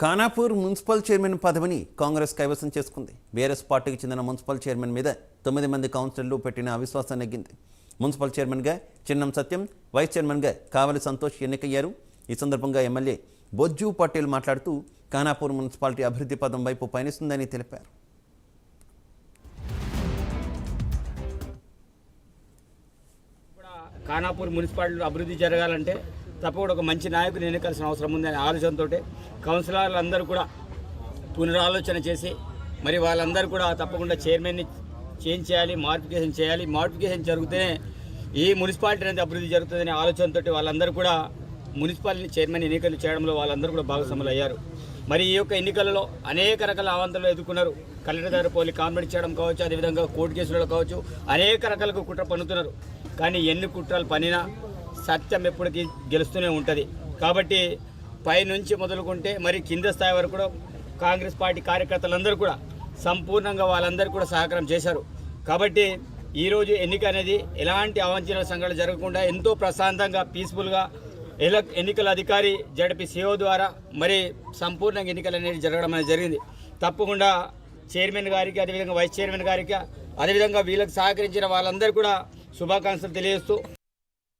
Khanapur municipal chairman పదవిని కాంగ్రెస్ కైవసం చేసుకుంది. బీఆర్ఎస్ పార్టీకి చెందిన మున్సిపల్ చైర్మన్ మీద 9 మంది కౌన్సిలర్లు పెట్టిన అవిశ్వాసం నెగ్గింది. మున్సిపల్ చైర్మన్గా చిన్నం సత్యం, వైస్ చైర్మన్గా కావలి సంతోష్ ఎన్నికయ్యారు. ఈ సందర్భంగా ఎమ్మెల్యే బొజ్జు పటేల్ మాట్లాడుతూ ఖానాపూర్ మున్సిపాలిటీ అభివృద్ధి పదం వైపు పయనిస్తుందని తెలిపారు. ఖానాపూర్ మున్సిపాలిటీ అభివృద్ధి జరగాలంటే తప్పకుండా ఒక మంచి నాయకుని ఎన్నికల్సిన అవసరం ఉందనే ఆలోచనతో కౌన్సిలర్లు అందరూ కూడా పునరాలోచన చేసి మరి వాళ్ళందరూ కూడా తప్పకుండా చైర్మన్ని చేంజ్ చేయాలి, మార్పికేషన్ జరిగితేనే ఈ మున్సిపాలిటీ అనేది అభివృద్ధి జరుగుతుందనే ఆలోచనతో వాళ్ళందరూ కూడా మున్సిపాలిటీ చైర్మన్ ఎన్నికలు చేయడంలో వాళ్ళందరూ కూడా భాగస్వాములు అయ్యారు. మరి ఈ యొక్క ఎన్నికలలో అనేక రకాల అవాంతరాలు ఎదుర్కొన్నారు. కలెక్టర్ దగ్గర పోలి కాంప్లైంట్ చేయడం కావచ్చు, అదేవిధంగా కోర్టు కేసులలో కావచ్చు, అనేక రకాలుగా కుట్ర పన్నుతున్నారు. కానీ ఎన్ని కుట్రలు పన్నినా సత్యం ఎప్పటికీ గెలుస్తూనే ఉంటుంది. కాబట్టి పైనుంచి మొదలుకుంటే మరి కింద స్థాయి వరకు కూడా కాంగ్రెస్ పార్టీ కార్యకర్తలందరూ కూడా సంపూర్ణంగా వాళ్ళందరూ కూడా సహకారం చేశారు. కాబట్టి ఈరోజు ఎన్నిక అనేది ఎలాంటి అవాంఛనీయ సంఘటనలు జరగకుండా ఎంతో ప్రశాంతంగా పీస్ఫుల్గా ఎన్నికల అధికారి జడ్పీ సిఓ ద్వారా మరి సంపూర్ణంగా ఎన్నికలు అనేది జరగడం అనేది జరిగింది. తప్పకుండా చైర్మన్ గారికి, అదేవిధంగా వైస్ చైర్మన్ గారికి, అదేవిధంగా వీళ్ళకి సహకరించిన వాళ్ళందరూ కూడా శుభాకాంక్షలు తెలియజేస్తూ